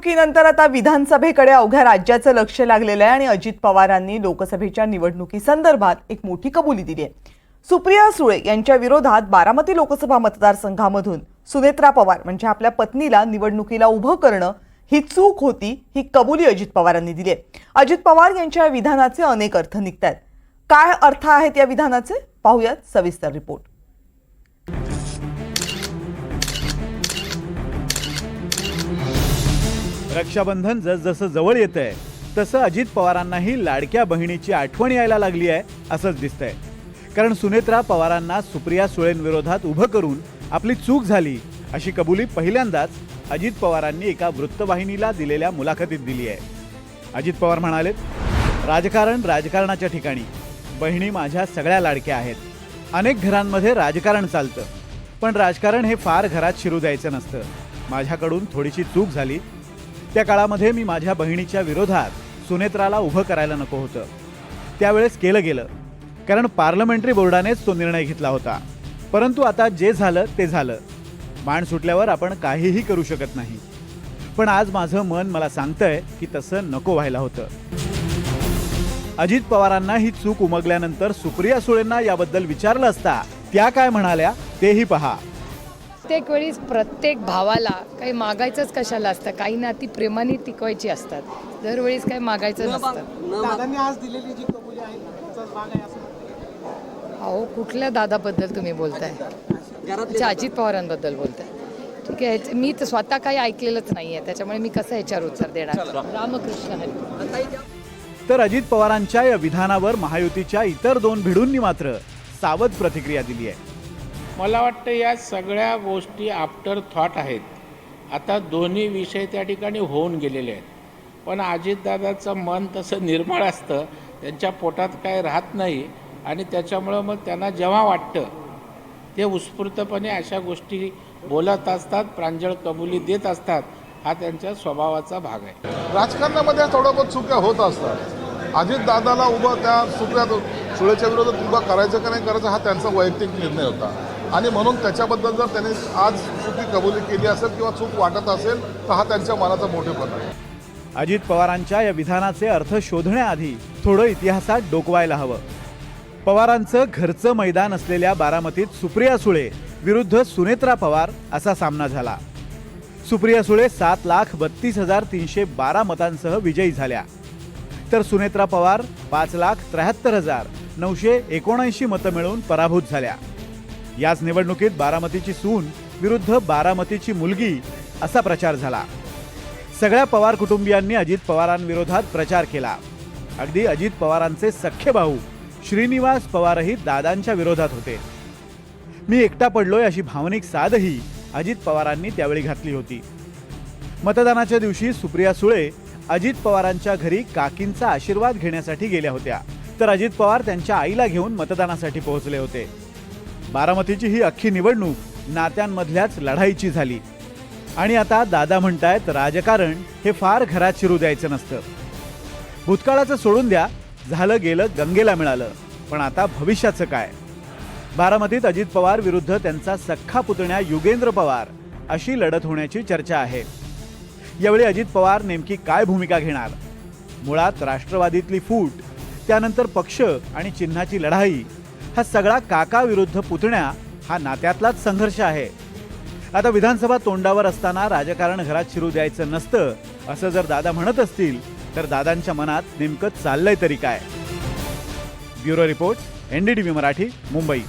निवडणुकीनंतर आता विधानसभेकडे अवघ्या राज्याचं लक्ष लागलेलं आहे आणि अजित पवारांनी लोकसभेच्या निवडणुकीसंदर्भात एक मोठी कबुली दिली आहे। सुप्रिया सुळे यांच्या विरोधात बारामती लोकसभा मतदारसंघामधून सुनेत्रा पवार म्हणजे आपल्या पत्नीला निवडणुकीला उभं करणं ही चूक होती, ही कबुली अजित पवारांनी दिली आहे। अजित पवार यांच्या विधानाचे अनेक अर्थ निघतात। काय अर्थ आहेत या विधानाचे पाहूयात सविस्तर रिपोर्ट। रक्षाबंधन जसजसं जवळ येतंय तसं अजित पवारांनाही लाडक्या बहिणीची आठवण यायला लागली आहे असंच दिसतंय। कारण सुनेत्रा पवारांना सुप्रिया सुळेंविरोधात उभं करून आपली चूक झाली अशी कबुली पहिल्यांदाच अजित पवारांनी एका वृत्तवाहिनीला दिलेल्या मुलाखतीत दिली आहे। अजित पवार म्हणाले, राजकारणाच्या ठिकाणी बहिणी माझ्या सगळ्या लाडक्या आहेत। अनेक घरांमध्ये राजकारण चालतं, पण राजकारण हे फार घरात शिरू द्यायचं नसतं। माझ्याकडून थोडीशी चूक झाली। त्या काळामध्ये मी माझ्या बहिणीच्या विरोधात सुनेत्राला उभं करायला नको होतं। त्यावेळेस केलं गेलं, कारण पार्लमेंटरी बोर्डानेच तो निर्णय घेतला होता। परंतु आता जे झालं ते झालं। बाण सुटल्यावर आपण काहीही करू शकत नाही। पण आज माझं मन मला सांगतंय की तसं नको व्हायला होतं। अजित पवारांना ही चूक उमगल्यानंतर सुप्रिया सुळेंना याबद्दल विचारलं असता त्या काय म्हणाल्या तेही पहा। प्रत्येक वेळी प्रत्येक भावाला काही मागायचंच कशाला असतं, काही नाती प्रेमाने टिकवायची असतात। दरवेळीच काही मागायचं नसतं। दादांनी आज दिलेली जी कबुली आहे त्याचाच भाग आहे असं म्हणतात। अहो, कुठल्या दादाबद्दल तुम्ही बोलताय? अच्छा, अजित पवारांबद्दल बोलताय। ठीक आहे, मी तर स्वतः काही ऐकलेलंच नाही आहे, त्याच्यामुळे मी कसं याच्यावर उत्तर देणार? रामकृष्ण हरी। तर अजित पवारांच्या या विधानावर महायुतीच्या इतर दोन भिडूंनी मात्र सावध प्रतिक्रिया दिली आहे। मला वाटतं या सगळ्या गोष्टी आफ्टर थॉट आहेत। आता दोन्ही विषय त्या ठिकाणी होऊन गेलेले आहेत, पण अजितदादाचं मन तसं निर्मळ असतं, त्यांच्या पोटात काय राहत नाही आणि त्याच्यामुळं मग त्यांना जेव्हा वाटतं ते उत्स्फूर्तपणे अशा गोष्टी बोलत असतात, प्रांजळ कबुली देत असतात। हा त्यांच्या स्वभावाचा भाग आहे। राजकारणामध्ये थोडं बहुत चुक्या होत असतात। अजितदादाला उभं त्या सुप्रिया सुळेच्या विरोधात उभं करायचं का नाही करायचं हा त्यांचा वैयक्तिक निर्णय होता आणि म्हणून त्याच्याबद्दल जर त्यांनी आज चुकी कबुली केली असेल किंवा चूक वाटत असेल तर हा त्यांच्या मनाचा मोठेपणा आहे। अजित पवारांच्या या विधानाचे अर्थ शोधण्याआधी थोडं इतिहासात डोकवायला हवं। पवारांचं घरचं मैदान असलेल्या बारामतीत सुप्रिया सुळे विरुद्ध सुनेत्रा पवार असा सामना झाला। सुप्रिया सुळे 7,32,312 मतांसह विजयी झाल्या, तर सुनेत्रा पवार 5,73,979 मतं मिळवून पराभूत झाल्या। याच निवडणुकीत बारामतीची सून विरुद्ध बारामतीची मुलगी असा प्रचार झाला। सगळ्या पवार कुटुंबियांनी अजित पवारांविरोधात प्रचार केला। अगदी अजित पवारांचे सख्खे भाऊ श्रीनिवास पवारही दादांच्या विरोधात होते। मी एकटा पडलोय अशी भावनिक साधही अजित पवारांनी त्यावेळी घातली होती। मतदानाच्या दिवशी सुप्रिया सुळे अजित पवारांच्या घरी काकींचा आशीर्वाद घेण्यासाठी गेल्या होत्या, तर अजित पवार त्यांच्या आईला घेऊन मतदानासाठी पोहोचले होते। बारामतीची ही अख्खी निवडणूक नात्यांमधल्याच लढाईची झाली आणि आता दादा म्हणतायत राजकारण हे फार घरात शिरू द्यायचं नसतं। भूतकाळाचं सोडून द्या, झालं गेलं गंगेला मिळालं, पण आता भविष्याचं काय? बारामतीत अजित पवार विरुद्ध त्यांचा सख्खा पुतण्या युगेंद्र पवार अशी लढत होण्याची चर्चा आहे। यावेळी अजित पवार नेमकी काय भूमिका घेणार? मुळात राष्ट्रवादीतली फूट, त्यानंतर पक्ष आणि चिन्हाची लढाई, हा सगळा काका विरुद्ध पुतण्या हा नात्यातलाच संघर्ष आहे। आता विधानसभा तोंडावर असताना राजकारण घरात शिरू द्यायचं नसतं असं जर दादा म्हणत असतील तर दादांच्या मनात नेमकं चाललंय तरी काय? Bureau report, NDTV Marathi, Mumbai.